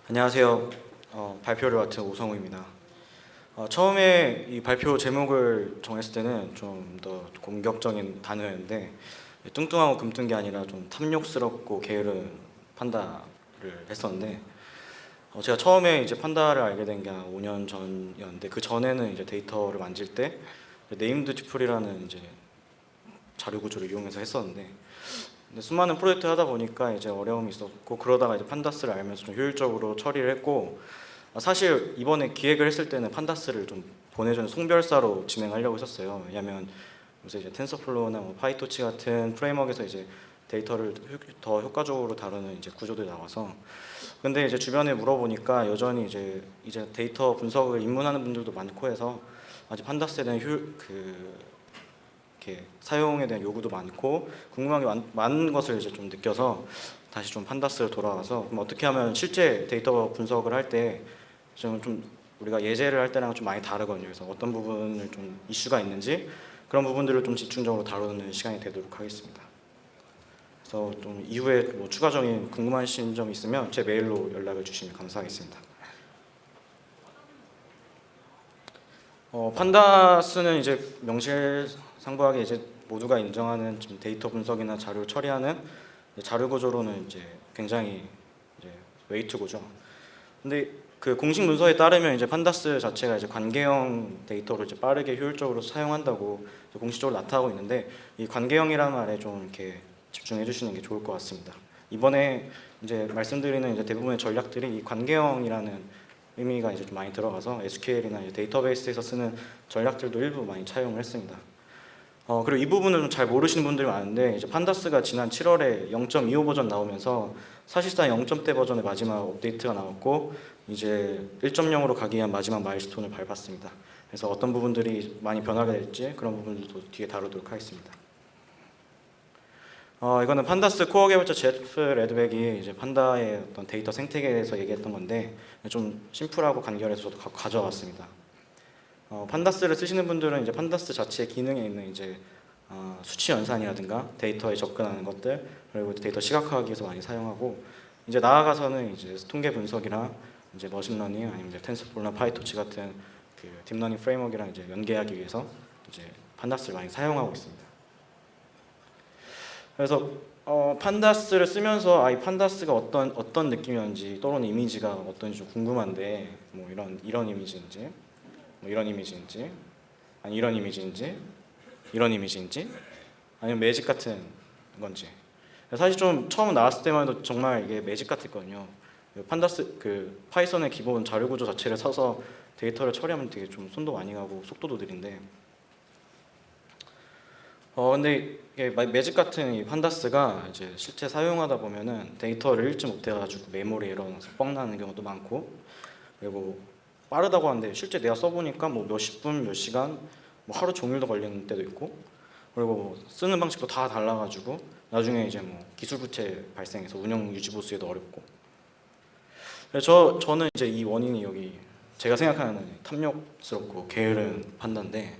안녕하세요. 발표를 맡은 오성우입니다. 처음에 이 발표 제목을 정했을 때는 좀 더 공격적인 단어였는데 뚱뚱하고 금뜬 게 아니라 좀 탐욕스럽고 게으른 판다를 했었는데 제가 처음에 이제 판다를 알게 된 게 한 5년 전이었는데 그 전에는 이제 데이터를 만질 때 네임드 튜플이라는 이제 자료 구조를 이용해서 했었는데 근데 수많은 프로젝트 하다 보니까 이제 어려움이 있었고 그러다가 이제 판다스를 알면서 좀 효율적으로 처리를 했고 사실 이번에 기획을 했을 때는 판다스를 좀 보내주는 송별사로 진행하려고 했었어요. 왜냐하면 요새 이제 텐서플로우나 뭐 파이토치 같은 프레임워크에서 이제 데이터를 더 효과적으로 다루는 이제 구조들이 나와서 근데 이제 주변에 물어보니까 여전히 이제 데이터 분석을 입문하는 분들도 많고 해서 아직 판다스에 대한 이렇게 사용에 대한 요구도 많고 궁금한 게 많은 것을 이제 좀 느껴서 다시 좀 판다스로 돌아와서 그럼 어떻게 하면 실제 데이터 분석을 할 때 좀 우리가 예제를 할 때랑 좀 많이 다르거든요. 그래서 어떤 부분을 좀 이슈가 있는지 그런 부분들을 좀 집중적으로 다루는 시간이 되도록 하겠습니다. 그래서 좀 이후에 뭐 추가적인 궁금하신 점 있으면 제 메일로 연락을 주시면 감사하겠습니다. 판다스는 이제 명실상부하게 이제 모두가 인정하는 지금 데이터 분석이나 자료 처리하는 자료 구조로는 이제 굉장히 이제 웨이트고죠. 근데 그 공식 문서에 따르면 이제 판다스 자체가 이제 관계형 데이터를 이제 빠르게 효율적으로 사용한다고 공식적으로 나타나고 있는데 이 관계형이라는 말에 좀 이렇게 집중해 주시는 게 좋을 것 같습니다. 이번에 이제 말씀드리는 이제 대부분의 전략들이 이 관계형이라는 의미가 이제 좀 많이 들어가서 SQL이나 데이터베이스에서 쓰는 전략들도 일부 많이 차용을 했습니다. 그리고 이 부분을 좀 잘 모르시는 분들이 많은데 이제 판다스가 지난 7월에 0.25 버전 나오면서 사실상 0.대 버전의 마지막 업데이트가 나왔고 이제 1.0으로 가기 위한 마지막 마일스톤을 밟았습니다. 그래서 어떤 부분들이 많이 변하게 될지 그런 부분들도 뒤에 다루도록 하겠습니다. 이거는 판다스 코어 개발자 제프 레드백이 이제 판다의 어떤 데이터 생태계에 대해서 얘기했던 건데 좀 심플하고 간결해서 저도 가져왔습니다. 판다스를 쓰시는 분들은 이제 판다스 자체의 기능에 있는 이제 수치 연산이라든가 데이터에 접근하는 것들 그리고 데이터 시각화하기 위해서 많이 사용하고 이제 나아가서는 이제 통계 분석이랑 이제 머신러닝 아니면 이제 텐서플로우나 파이토치 같은 그 딥러닝 프레임워크랑 이제 연계하기 위해서 이제 판다스를 많이 사용하고 있습니다. 그래서 판다스를 쓰면서 이 판다스가 어떤 느낌이었는지 떠오르는 이미지가 어떤지 좀 궁금한데 뭐 이런 이미지인지 뭐 이런 이미지인지 아니 이런 이미지인지 이런 이미지인지 아니면 매직 같은 건지 사실 좀 처음 나왔을 때만 해도 정말 이게 매직 같았거든요. 판다스 그 파이썬의 기본 자료 구조 자체를 써서 데이터를 처리하면 되게 좀 손도 많이 가고 속도도 느린데 근데 이게 매직 같은 이 판다스가 이제 실제 사용하다 보면은 데이터를 읽지 못해가지고 메모리 에러 나서 뻥 나는 경우도 많고 그리고 빠르다고 하는데 실제 내가 써보니까 뭐 몇십 분, 몇 시간, 뭐 하루 종일도 걸리는 때도 있고 그리고 뭐 쓰는 방식도 다 달라가지고 나중에 이제 뭐 기술 부채 발생해서 운영 유지 보수에도 어렵고 그래서 저는 이제 이 원인이 여기 제가 생각하는 탐욕스럽고 게으른 판다인데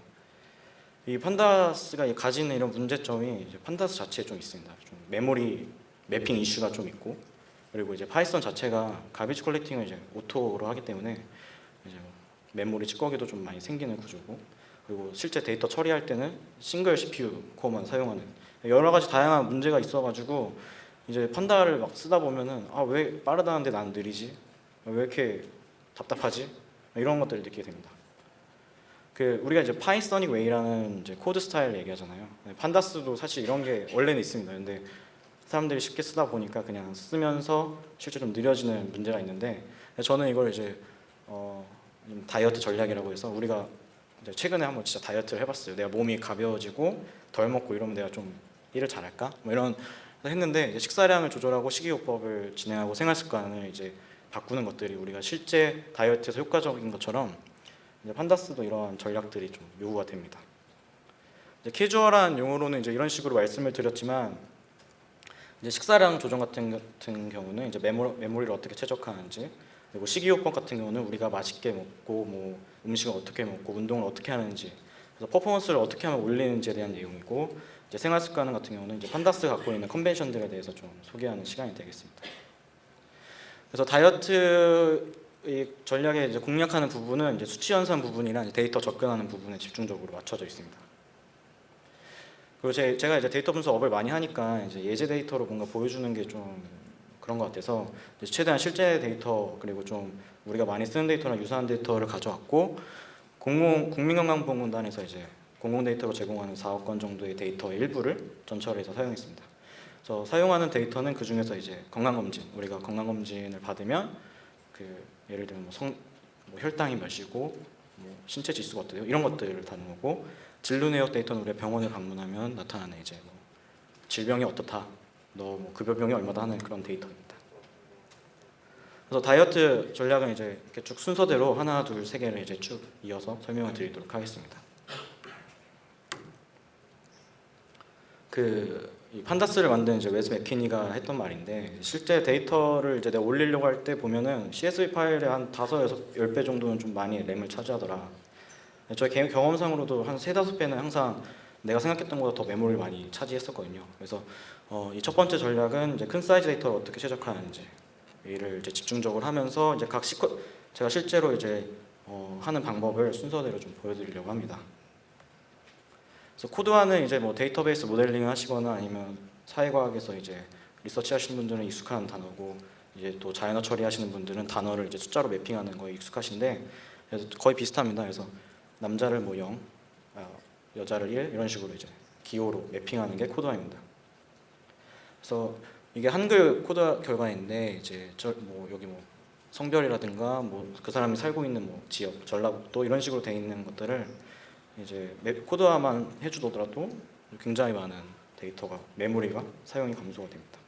이 판다스가 가지는 이런 문제점이 이제 판다스 자체에 좀 있습니다. 좀 메모리 매핑 이슈가 좀 있고 그리고 이제 파이썬 자체가 가비지 컬렉팅을 이제 오토로 하기 때문에 이제 메모리 찌꺼기도 좀 많이 생기는 구조고 그리고 실제 데이터 처리할 때는 싱글 CPU 코어만 사용하는 여러 가지 다양한 문제가 있어가지고 이제 판다를 막 쓰다 보면은 왜 빠르다는데 난 느리지? 왜 이렇게 답답하지? 이런 것들을 느끼게 됩니다. 그 우리가 이제 파이서닉 웨이라는 이제 코드 스타일 얘기하잖아요. 판다스도 사실 이런 게 원래는 있습니다. 근데 사람들이 쉽게 쓰다 보니까 그냥 쓰면서 실제 좀 느려지는 문제가 있는데 저는 이걸 이제 다이어트 전략이라고 해서 우리가 이제 최근에 한번 진짜 다이어트를 해봤어요. 내가 몸이 가벼워지고 덜 먹고 이러면 내가 좀 일을 잘할까? 뭐 이런 했는데 이제 식사량을 조절하고 식이요법을 진행하고 생활 습관을 이제 바꾸는 것들이 우리가 실제 다이어트에서 효과적인 것처럼 이제 판다스도 이러한 전략들이 좀 요구가 됩니다. 이제 캐주얼한 용어로는 이제 이런 식으로 말씀을 드렸지만 이제 식사량 조정 같은 경우는 이제 메모리를 어떻게 최적화하는지 그리고 식이요법 같은 경우는 우리가 맛있게 먹고 뭐 음식을 어떻게 먹고 운동을 어떻게 하는지 그래서 퍼포먼스를 어떻게 하면 올리는지에 대한 내용이고 이제 생활 습관 같은 경우는 이제 판다스가 갖고 있는 컨벤션들에 대해서 좀 소개하는 시간이 되겠습니다. 그래서 다이어트 이 전략에 이제 공략하는 부분은 이제 수치 연산 부분이랑 데이터 접근하는 부분에 집중적으로 맞춰져 있습니다. 그리고 제가 이제 데이터 분석 업을 많이 하니까 이제 예제 데이터로 뭔가 보여주는 게 좀 그런 것 같아서 최대한 실제 데이터 그리고 좀 우리가 많이 쓰는 데이터랑 유사한 데이터를 가져왔고 국민건강보험공단에서 이제 공공 데이터로 제공하는 4억 건 정도의 데이터의 일부를 전처리해서 사용했습니다. 그래서 사용하는 데이터는 그 중에서 이제 건강검진, 우리가 건강검진을 받으면 그 예를 들면 뭐 혈당이 몇이고 뭐 신체 지수가 어때요 이런 것들을 다는 거고, 진료 내역 데이터는 우리가 병원을 방문하면 나타나는 이제 뭐 질병이 어떻다, 너 뭐 급여비용이 얼마다 하는 그런 데이터입니다. 그래서 다이어트 전략은 이제 이렇게 쭉 순서대로 하나, 둘, 세 개를 이제 쭉 이어서 설명을 드리도록 하겠습니다. 이 판다스를 만든 이제 웨스 맥키니가 했던 말인데, 실제 데이터를 이제 내가 올리려고 할 때 보면은 CSV 파일의 한 5, 10배 정도는 좀 많이 램을 차지하더라. 저희 경험상으로도 한 3, 5배는 항상 내가 생각했던 것보다 더 메모리를 많이 차지했었거든요. 그래서 이 첫 번째 전략은 이제 큰 사이즈 데이터를 어떻게 최적화하는지 이를 이제 집중적으로 하면서 이제 제가 실제로 이제 하는 방법을 순서대로 좀 보여드리려고 합니다. 그래서 코드화는 이제 뭐 데이터베이스 모델링을 하시거나 아니면 사회과학에서 이제 리서치 하시는 분들은 익숙한 단어고, 이제 또 자연어 처리하시는 분들은 단어를 이제 숫자로 매핑하는 거에 익숙하신데, 그래서 거의 비슷합니다. 그래서 남자를 뭐 0, 여자를 1 이런 식으로 이제 기호로 매핑하는 게 코드화입니다. 그래서 이게 한글 코드 결과인데 이제 뭐 여기 뭐 성별이라든가 뭐 그 사람이 살고 있는 뭐 지역, 전라북도 이런 식으로 돼 있는 것들을 이제 코드화만 해주더라도 굉장히 많은 데이터가 메모리가 사용이 감소가 됩니다.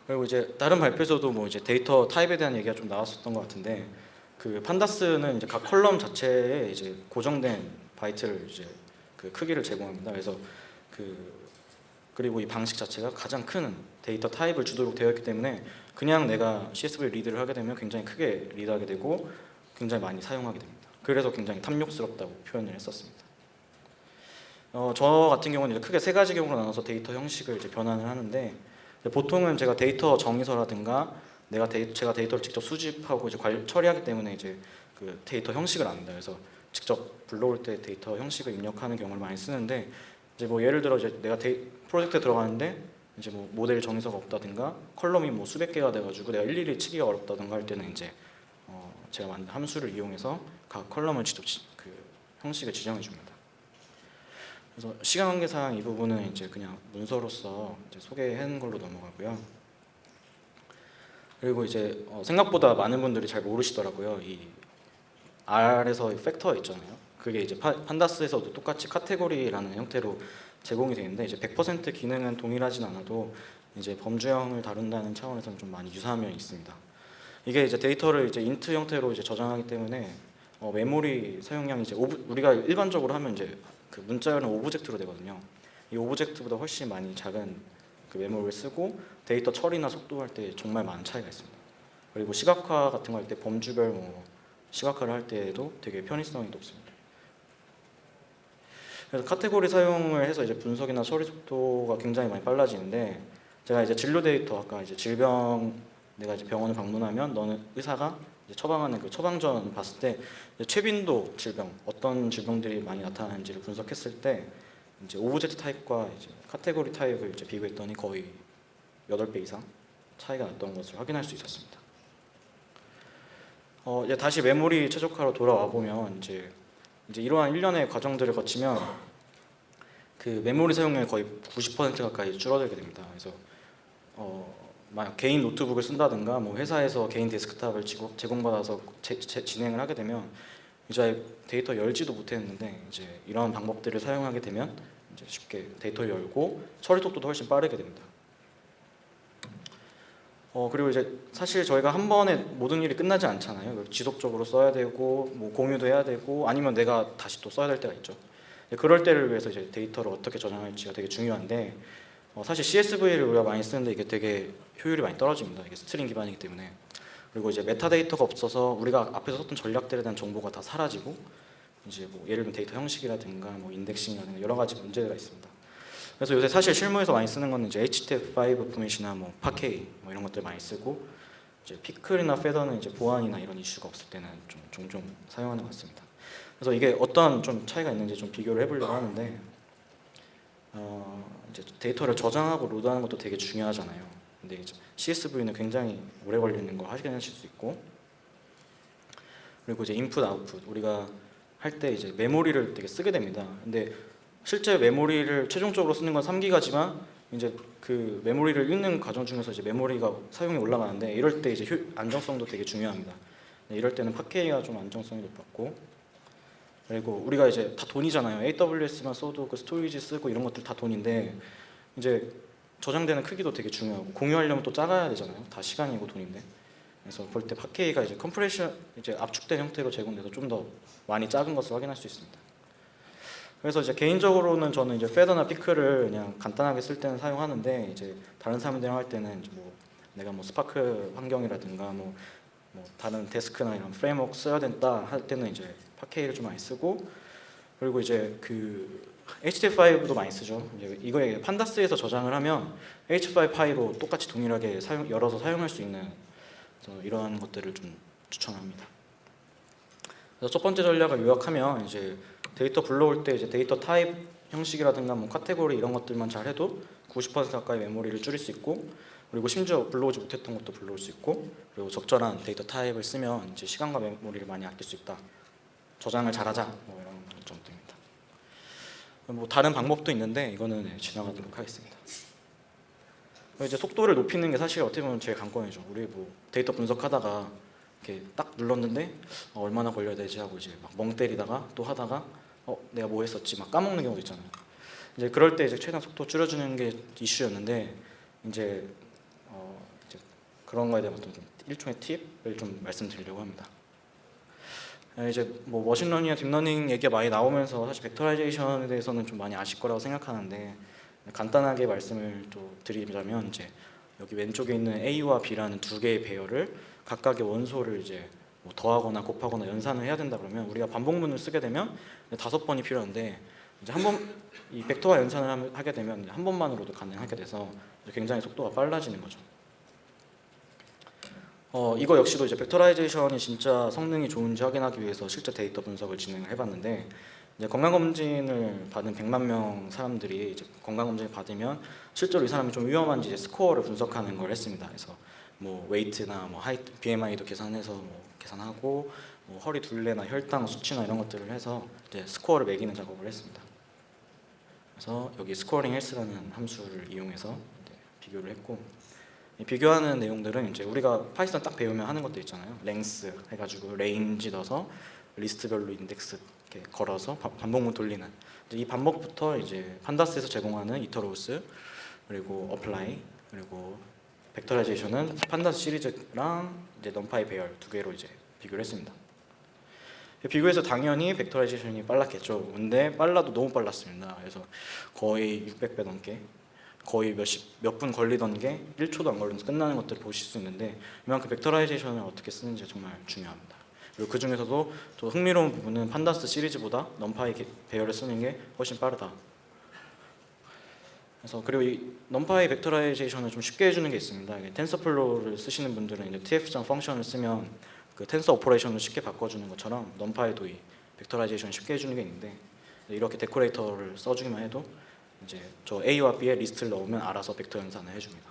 그리고 이제 다른 발표에서도 뭐 이제 데이터 타입에 대한 얘기가 좀 나왔었던 것 같은데, 그 판다스는 이제 각 컬럼 자체에 이제 고정된 바이트를 이제 그 크기를 제공합니다. 그래서 그리고 이 방식 자체가 가장 큰 데이터 타입을 주도록 되어 있기 때문에 그냥 내가 CSV 리드를 하게 되면 굉장히 크게 리드하게 되고 굉장히 많이 사용하게 됩니다. 그래서 굉장히 탐욕스럽다고 표현을 했었습니다. 저 같은 경우는 이제 크게 3가지 경우로 나눠서 데이터 형식을 이제 변환을 하는데, 보통은 제가 데이터 정의서라든가 제가 데이터를 직접 수집하고 이제 처리하기 때문에 이제 그 데이터 형식을 압니다. 그래서 직접 불러올 때 데이터 형식을 입력하는 경우를 많이 쓰는데, 이제 뭐 예를 들어 이제 내가 프로젝트에 들어가는데 이제 뭐 모델 정의서가 없다든가 컬럼이 뭐 수백 개가 돼가지고 내가 일일이 치기가 어렵다든가 할 때는 이제 제가 만든 함수를 이용해서 각 컬럼을 직접 그 형식을 지정해 줍니다. 그래서 시간 관계상 이 부분은 이제 그냥 문서로서 이제 소개한 걸로 넘어가고요. 그리고 이제 생각보다 많은 분들이 잘 모르시더라고요. 이 R에서 팩터 있잖아요. 그게 이제 판다스에서도 똑같이 카테고리라는 형태로 제공이 되는데, 이제 100% 기능은 동일하진 않아도 이제 범주형을 다룬다는 차원에서는 좀 많이 유사한 면이 있습니다. 이게 이제 데이터를 이제 인트 형태로 이제 저장하기 때문에 메모리 사용량이 이제 우리가 일반적으로 하면 이제 그 문자열은 오브젝트로 되거든요. 이 오브젝트보다 훨씬 많이 작은 그 메모리를 쓰고 데이터 처리나 속도할 때 정말 많은 차이가 있습니다. 그리고 시각화 같은 거 할 때 범주별 뭐 시각화를 할 때에도 되게 편의성이 높습니다. 그래서 카테고리 사용을 해서 이제 분석이나 처리 속도가 굉장히 많이 빨라지는데, 제가 이제 진료 데이터, 아까 이제 내가 이제 병원을 방문하면 너는 의사가 이제 처방하는 그 처방전 봤을 때 최빈도 질병, 어떤 질병들이 많이 나타나는지를 분석했을 때 이제 오브젝트 타입과 이제 카테고리 타입을 이제 비교했더니 거의 8배 이상 차이가 났던 것을 확인할 수 있었습니다. 이제 다시 메모리 최적화로 돌아와 보면 이제 이러한 일련의 과정들을 거치면 그 메모리 사용량이 거의 90% 가까이 줄어들게 됩니다. 그래서 만약 개인 노트북을 쓴다든가 뭐 회사에서 개인 데스크탑을 제공받아서 진행을 하게 되면 이제 데이터 열지도 못했는데 이제 이런 방법들을 사용하게 되면 이제 쉽게 데이터를 열고 처리 속도도 훨씬 빠르게 됩니다. 그리고 이제 사실 저희가 한 번에 모든 일이 끝나지 않잖아요. 지속적으로 써야 되고 뭐 공유도 해야 되고 아니면 내가 다시 또 써야 될 때가 있죠. 그럴 때를 위해서 이제 데이터를 어떻게 저장할지가 되게 중요한데, 사실 CSV를 우리가 많이 쓰는데 이게 되게 효율이 많이 떨어집니다. 이게 스트링 기반이기 때문에. 그리고 이제 메타데이터가 없어서 우리가 앞에서 썼던 전략들에 대한 정보가 다 사라지고 이제 뭐 예를 들면 데이터 형식이라든가 뭐 인덱싱이라든가 여러 가지 문제가 있습니다. 그래서 요새 사실 실무에서 많이 쓰는 거는 이제 HTF5 포맷이나 뭐 파케이 뭐 이런 것들 많이 쓰고, 이제 피클이나 페더는 이제 보안이나 이런 이슈가 없을 때는 좀 종종 사용하는 것 같습니다. 그래서 이게 어떤 좀 차이가 있는지 좀 비교를 해보려고 하는데, 이제 데이터를 저장하고 로드하는 것도 되게 중요하잖아요. 근데 이제 CSV는 굉장히 오래 걸리는 걸 확인하실 수 있고, 그리고 이제 인풋 아웃풋 우리가 할 때 이제 메모리를 되게 쓰게 됩니다. 근데 실제 메모리를 최종적으로 쓰는 건 3기가지만 이제 그 메모리를 읽는 과정 중에서 이제 메모리가 사용이 올라가는데, 이럴 때 이제 안정성도 되게 중요합니다. 이럴 때는 파케이가 좀 안정성이 높았고, 그리고 우리가 이제 다 돈이잖아요. AWS만 써도 그 스토리지 쓰고 이런 것들 다 돈인데, 이제 저장되는 크기도 되게 중요하고, 공유하려면 또 작아야 되잖아요. 다 시간이고 돈인데. 그래서 볼 때 파케이가 이제 컴프레션, 이제 압축된 형태로 제공돼서 좀 더 많이 작은 것을 확인할 수 있습니다. 그래서 이제 개인적으로는 저는 이제 페더나 피클을 그냥 간단하게 쓸 때는 사용하는데, 이제 다른 사람들이랑 할 때는 이제 뭐 내가 뭐 스파크 환경이라든가 뭐 다른 데스크나 이런 프레임워크 써야 된다 할 때는 이제 파케이를 좀 많이 쓰고, 그리고 이제 그 HTML5도 많이 쓰죠. 이제 이거에 판다스에서 저장을 하면 H5 파일로 똑같이 동일하게 열어서 사용할 수 있는, 이러한 것들을 좀 추천합니다. 그래서 첫 번째 전략을 요약하면, 이제 데이터 불러올 때 이제 데이터 타입 형식이라든가 뭐 카테고리 이런 것들만 잘 해도 90% 가까이 메모리를 줄일 수 있고, 그리고 심지어 불러오지 못했던 것도 불러올 수 있고, 그리고 적절한 데이터 타입을 쓰면 이제 시간과 메모리를 많이 아낄 수 있다. 저장을 잘하자, 뭐 이런 정도입니다. 뭐 다른 방법도 있는데 이거는 지나가도록 하겠습니다. 이제 속도를 높이는 게 사실 어떻게 보면 제일 관건이죠. 우리 뭐 데이터 분석하다가 이렇게 딱 눌렀는데 얼마나 걸려야 되지 하고 이제 막 멍 때리다가 또 하다가 내가 뭐 했었지 막 까먹는 경우도 있잖아요. 이제 그럴 때 이제 최대한 속도 줄여주는 게 이슈였는데, 이제 그런 거에 대한 어떤 좀 일종의 팁을 좀 말씀드리려고 합니다. 이제 뭐 머신러닝이나 딥러닝 얘기가 많이 나오면서 사실 벡터라이제이션에 대해서는 좀 많이 아실 거라고 생각하는데, 간단하게 말씀을 또 드리자면, 이제 여기 왼쪽에 있는 A와 B라는 두 개의 배열을 각각의 원소를 이제 뭐 더하거나 곱하거나 연산을 해야 된다 그러면, 우리가 반복문을 쓰게 되면 5번이 필요한데, 이제 한 번 이 벡터와 연산을 하게 되면 한 번만으로도 가능하게 돼서 굉장히 속도가 빨라지는 거죠. 이거 역시도 이제 벡터라이제이션이 진짜 성능이 좋은지 확인하기 위해서 실제 데이터 분석을 진행을 해봤는데, 이제 건강검진을 받은 100만 명 사람들이 이제 건강검진을 받으면 실제로 이 사람이 좀 위험한지 이제 스코어를 분석하는 걸 했습니다. 그래서 뭐 웨이트나 뭐 하이트, BMI도 계산해서 뭐 계산하고, 뭐 허리 둘레나 혈당 수치나 이런 것들을 해서 이제 스코어를 매기는 작업을 했습니다. 그래서 여기 스코어링 헬스라는 함수를 이용해서 비교를 했고, 이 비교하는 내용들은 이제 우리가 파이썬 딱 배우면 하는 것도 있잖아요. 랭스 해가지고 레인지 넣어서 리스트별로 인덱스 이렇게 걸어서 반복문 돌리는, 이 반복부터 이제 판다스에서 제공하는 이터로우스, 그리고 어플라이, 그리고 벡터라이제이션은 판다스 시리즈랑 이제 넘파이 배열 두 개로 이제 비교를 했습니다. 비교해서 당연히 벡터라이제이션이 빨랐겠죠. 근데 빨라도 너무 빨랐습니다. 그래서 거의 600배 넘게, 거의 몇 분 걸리던 게 1초도 안 걸리면서 끝나는 것들을 보실 수 있는데, 이만큼 벡터라이제이션을 어떻게 쓰는지 정말 중요합니다. 그리고 그 중에서도 또 흥미로운 부분은 판다스 시리즈보다 넘파이 배열을 쓰는 게 훨씬 빠르다. 그래서 그리고 이 넘파이 벡터라이제이션을 좀 쉽게 해주는 게 있습니다. 텐서플로우를 쓰시는 분들은 이제 tf 펑션을 쓰면 그 텐서 오퍼레이션을 쉽게 바꿔주는 것처럼, 넘파이도 이 벡터라이제이션을 쉽게 해주는 게 있는데, 이렇게 데코레이터를 써주기만 해도 이제 저 A와 B의 리스트를 넣으면 알아서 벡터 연산을 해줍니다.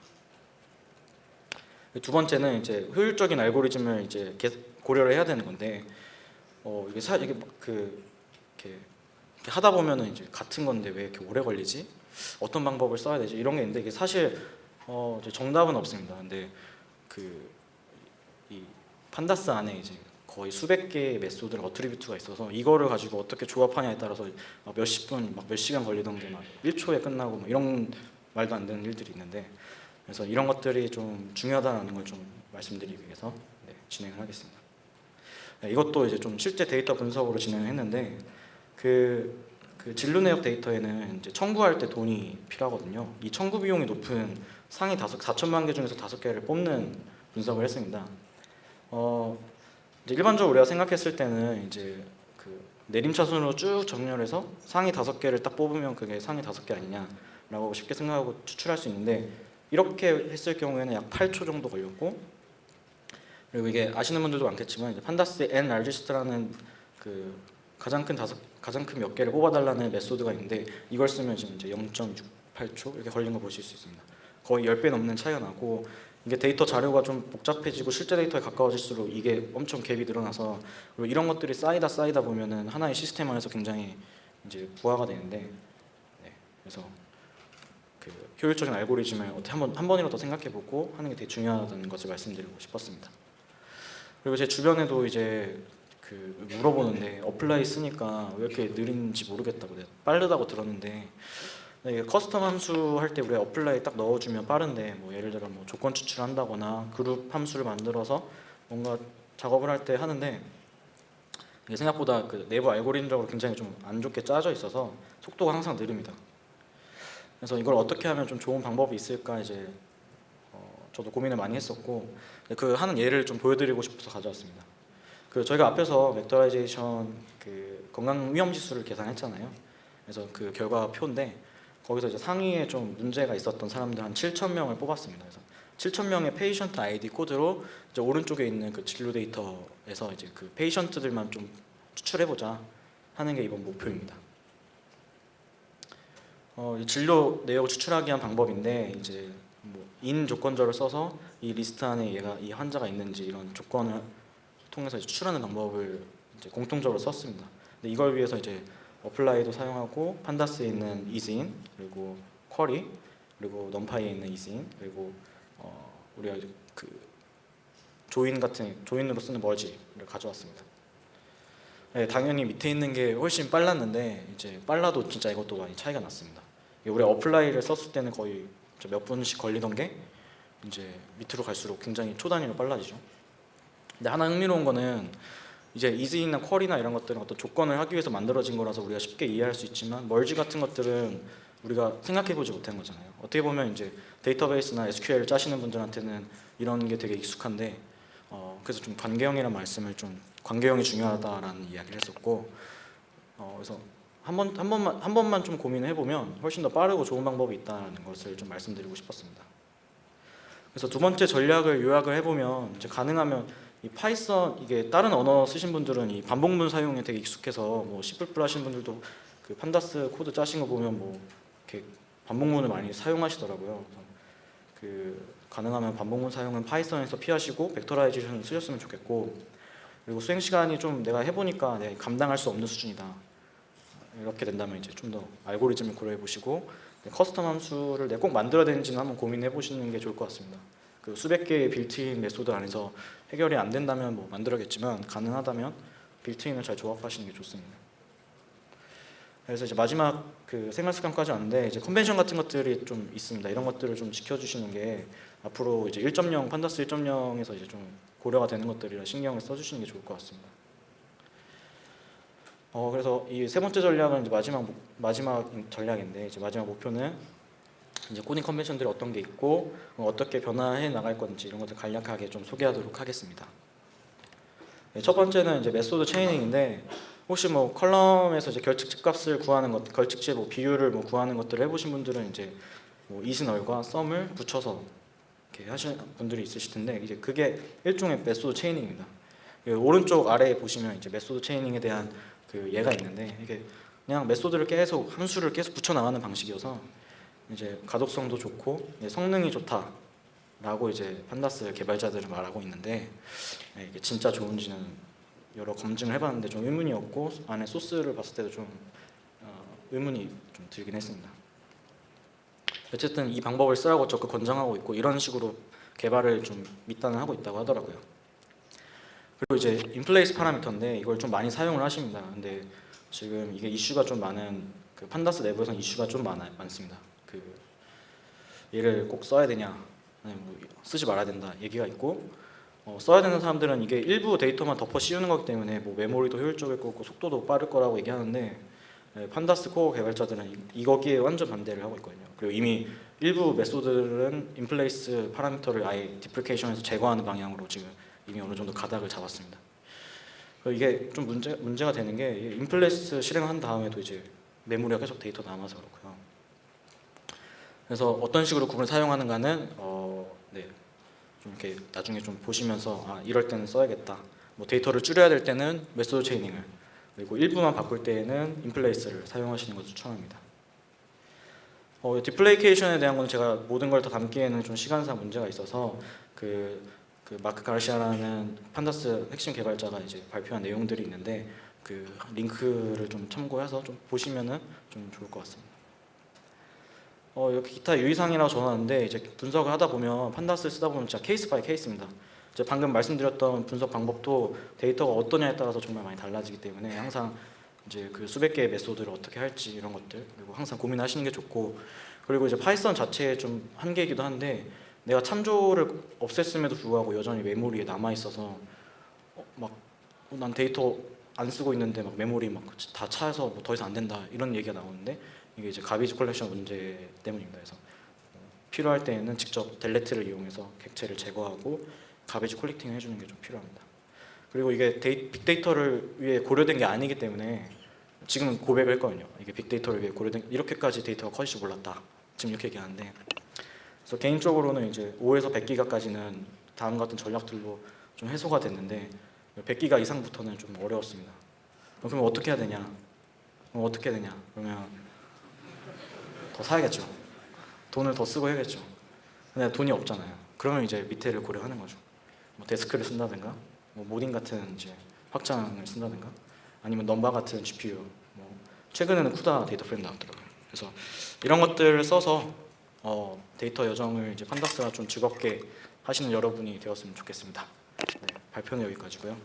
두 번째는 이제 효율적인 알고리즘을 이제 고려를 해야 되는 건데, 이게 이렇게 하다 보면은 이제 같은 건데 왜 이렇게 오래 걸리지? 어떤 방법을 써야 되지? 이런 게 있는데, 이게 사실 정답은 없습니다. 근데 이 판다스 안에 이제 거의 수백 개의 메소드랑 어트리뷰트가 있어서, 이거를 가지고 어떻게 조합하냐에 따라서 몇십 분, 몇 시간 걸리던 게 막 1초에 끝나고 막 이런 말도 안 되는 일들이 있는데, 그래서 이런 것들이 좀 중요하다는 걸 좀 말씀드리기 위해서 진행을 하겠습니다. 이것도 이제 좀 실제 데이터 분석으로 진행을 했는데, 그 진로 내역 데이터에는 이제 청구할 때 돈이 필요하거든요. 이 청구 비용이 높은 상위 4천만 개 중에서 5개를 뽑는 분석을 했습니다. 이제 일반적으로 우리가 생각했을 때는 이제 내림차순으로 쭉 정렬해서 상위 5개를 딱 뽑으면 그게 상위 5개 아니냐, 라고 쉽게 생각하고 추출할 수 있는데 이렇게 했을 경우에는 약 8초 정도 걸렸고, 그리고 이게 아시는 분들도 많겠지만 이제 판다스의 n largest라는 그 가장 큰 몇 개를 뽑아달라는 메소드가 있는데 이걸 쓰면 지금 이제 0.68초 이렇게 걸린 거 보실 수 있습니다. 거의 10배 넘는 차이가 나고, 이게 데이터 자료가 좀 복잡해지고 실제 데이터에 가까워질수록 이게 엄청 갭이 늘어나서, 그리고 이런 것들이 쌓이다 보면은 하나의 시스템 안에서 굉장히 이제 부하가 되는데, 네, 그래서 그 효율적인 알고리즘을 어떻게 한 번이라도 생각해보고 하는 게 되게 중요하다는 것을 말씀드리고 싶었습니다. 그리고 제 주변에도 이제 그 물어보는데 어플라이 쓰니까 왜 이렇게 느린지 모르겠다고, 내가 빠르다고 들었는데, 이게 커스텀 함수 할 때 우리가 어플라이 딱 넣어주면 빠른데, 뭐 예를 들어 뭐 조건 추출한다거나 그룹 함수를 만들어서 뭔가 작업을 할 때 하는데, 이게 생각보다 그 내부 알고리즘적으로 굉장히 좀 안 좋게 짜져 있어서 속도가 항상 느립니다. 그래서 이걸 어떻게 하면 좀 좋은 방법이 있을까 이제 저도 고민을 많이 했었고, 그 하는 예를 좀 보여드리고 싶어서 가져왔습니다. 그 저희가 앞에서 벡터라이제이션 그 건강 위험 지수를 계산했잖아요. 그래서 그 결과 표인데 거기서 이제 상위에 좀 문제가 있었던 사람들 한 7,000명을 뽑았습니다. 그래서 7,000명의 페이션트 아이디 코드로 이제 오른쪽에 있는 그 진료 데이터에서 이제 그 페이션트들만 좀 추출해보자 하는 게 이번 목표입니다. 진료 내역을 추출하기 위한 방법인데, 이제 뭐 인 조건절을 써서 이 리스트 안에 이 환자가 있는지 이런 조건을 통해서 이제 추출하는 방법을 이제 공통적으로 썼습니다. 근데 이걸 위해서 이제 어플라이도 사용하고, 판다스에 있는 이즈인, 그리고 쿼리, 그리고 넘파이에 있는 이즈인, 그리고 우리가 그 조인으로 쓰는 머지를 가져왔습니다. 네, 당연히 밑에 있는 게 훨씬 빨랐는데 이제 빨라도 진짜 이것도 많이 차이가 났습니다. 우리 어플라이를 썼을 때는 거의 몇 분씩 걸리던 게 이제 밑으로 갈수록 굉장히 초 단위로 빨라지죠. 근데 하나 흥미로운 거는 이제 이즈인이나 쿼리나 이런 것들은 어떤 조건을 하기 위해서 만들어진 거라서 우리가 쉽게 이해할 수 있지만, 멀지 같은 것들은 우리가 생각해보지 못한 거잖아요. 어떻게 보면 이제 데이터베이스나 SQL 짜시는 분들한테는 이런 게 되게 익숙한데, 그래서 좀 관계형이라는 말씀을 좀, 관계형이 중요하다라는 이야기를 했었고, 그래서 한 번만 좀 고민을 해보면 훨씬 더 빠르고 좋은 방법이 있다는 것을 좀 말씀드리고 싶었습니다. 그래서 두 번째 전략을 요약을 해보면, 이제 가능하면 이 파이썬, 이게 다른 언어 쓰신 분들은 이 반복문 사용에 되게 익숙해서 뭐 C++ 하신 분들도 그 판다스 코드 짜신 거 보면 뭐 이렇게 반복문을 많이 사용하시더라고요. 그래서 그 가능하면 반복문 사용은 파이썬에서 피하시고 벡터라이제이션을 쓰셨으면 좋겠고, 그리고 수행 시간이 좀 내가 해보니까 내가 감당할 수 없는 수준이다, 이렇게 된다면 이제 좀 더 알고리즘을 고려해 보시고 커스텀 함수를 내가 꼭 만들어야 되는지는 한번 고민해 보시는 게 좋을 것 같습니다. 그 수백 개의 빌트인 메소드 안에서 해결이 안 된다면 뭐 만들어야겠지만, 가능하다면 빌트인을 잘 조합하시는 게 좋습니다. 그래서 이제 마지막 그 생활 습관까지 왔는데, 이제 컨벤션 같은 것들이 좀 있습니다. 이런 것들을 좀 지켜주시는 게 앞으로 이제 1.0 판다스 1.0에서 이제 좀 고려가 되는 것들이라 신경을 써주시는 게 좋을 것 같습니다. 그래서 이 세 번째 전략은 이제 마지막 전략인데, 이제 마지막 목표는 이제 코딩 컨벤션들이 어떤 게 있고 어떻게 변화해 나갈 건지 이런 것들 간략하게 좀 소개하도록 하겠습니다. 네, 첫 번째는 이제 메소드 체이닝인데, 혹시 뭐 컬럼에서 이제 결측집 값을 구하는 것, 결측집 뭐 비율을 뭐 구하는 것들을 해보신 분들은 이제 뭐 이즈널과 썸을 붙여서 이렇게 하시는 분들이 있으실 텐데, 이제 그게 일종의 메소드 체이닝입니다. 오른쪽 아래에 보시면 이제 메소드 체이닝에 대한 그 예가 있는데, 이게 그냥 메소드를 계속, 함수를 계속 붙여 나가는 방식이어서 이제 가독성도 좋고 성능이 좋다라고 이제 판다스 개발자들은 말하고 있는데, 이게 진짜 좋은지는 여러 검증을 해봤는데 좀 의문이었고, 안에 소스를 봤을 때도 좀 의문이 좀 들긴 했습니다. 어쨌든 이 방법을 쓰라고 적극 권장하고 있고, 이런 식으로 개발을 좀 밑단을 하고 있다고 하더라고요. 그리고 이제 인플레이스 파라미터인데 이걸 좀 많이 사용을 하십니다. 근데 지금 이게 이슈가 좀 많은, 그 판다스 내부에서는 이슈가 좀 많습니다. 그 얘를 꼭 써야 되냐, 아니면 뭐 쓰지 말아야 된다 얘기가 있고, 써야 되는 사람들은 이게 일부 데이터만 덮어 씌우는 거기 때문에 뭐 메모리도 효율적일 거고 속도도 빠를 거라고 얘기하는데, 판다스 코어 개발자들은 이거기에 완전 반대를 하고 있거든요. 그리고 이미 일부 메소드들은 인플레이스 파라미터를 아예 디프리케이션에서 제거하는 방향으로 지금 이미 어느 정도 가닥을 잡았습니다. 이게 좀 문제가 되는 게, 인플레이스 실행한 다음에도 이제 메모리가 계속 데이터 남아서 그렇고요. 그래서 어떤 식으로 구분을 사용하는가는 좀 이렇게 나중에 좀 보시면서 이럴 때는 써야겠다. 뭐 데이터를 줄여야 될 때는 메소드 체이닝을, 그리고 일부만 바꿀 때에는 인플레이스를 사용하시는 것을 추천합니다. 디플레이케이션에 대한 건 제가 모든 걸 다 담기에는 좀 시간상 문제가 있어서 그 마크 가르시아라는 판다스 핵심 개발자가 이제 발표한 내용들이 있는데 그 링크를 좀 참고해서 좀 보시면은 좀 좋을 것 같습니다. 이렇게 기타 유의사항이라고 적었는데 이제 분석을 하다 보면 판다스를 쓰다 보면 진짜 케이스 바이 케이스입니다. 이제 방금 말씀드렸던 분석 방법도 데이터가 어떠냐에 따라서 정말 많이 달라지기 때문에 항상 이제 그 수백 개의 메소드를 어떻게 할지 이런 것들 그리고 항상 고민하시는 게 좋고, 그리고 이제 파이썬 자체의 좀 한계이기도 한데 내가 참조를 없앴음에도 불구하고 여전히 메모리에 남아 있어서 난 데이터 안 쓰고 있는데 막 메모리 막 다 차서 뭐 더 이상 안 된다 이런 얘기가 나오는데 이게 이제 가비지 컬렉션 문제 때문입니다. 그래서 필요할 때에는 직접 델레트를 이용해서 객체를 제거하고 가비지 컬렉팅을 해주는 게 좀 필요합니다. 그리고 이게 빅데이터를 위해 고려된 게 아니기 때문에 지금은 고백을 했거든요. 이게 빅데이터를 위해 고려된, 이렇게까지 데이터가 커질 줄 몰랐다. 지금 이렇게 얘기하는데, 그래서 개인적으로는 이제 5에서 100기가까지는 다음 같은 전략들로 좀 해소가 됐는데 100기가 이상부터는 좀 어려웠습니다. 그럼 어떻게 해야 되냐? 그러면 더 사야겠죠. 돈을 더 쓰고 해야겠죠. 근데 돈이 없잖아요. 그러면 이제 밑에를 고려하는 거죠. 뭐 데스크를 쓴다든가, 뭐 모딩 같은 이제 확장을 쓴다든가, 아니면 넘바 같은 GPU. 뭐 최근에는 쿠다 데이터 프레임 나왔더라고요. 그래서 이런 것들을 써서 데이터 여정을 이제 판다스가 좀 즐겁게 하시는 여러분이 되었으면 좋겠습니다. 네, 발표는 여기까지고요.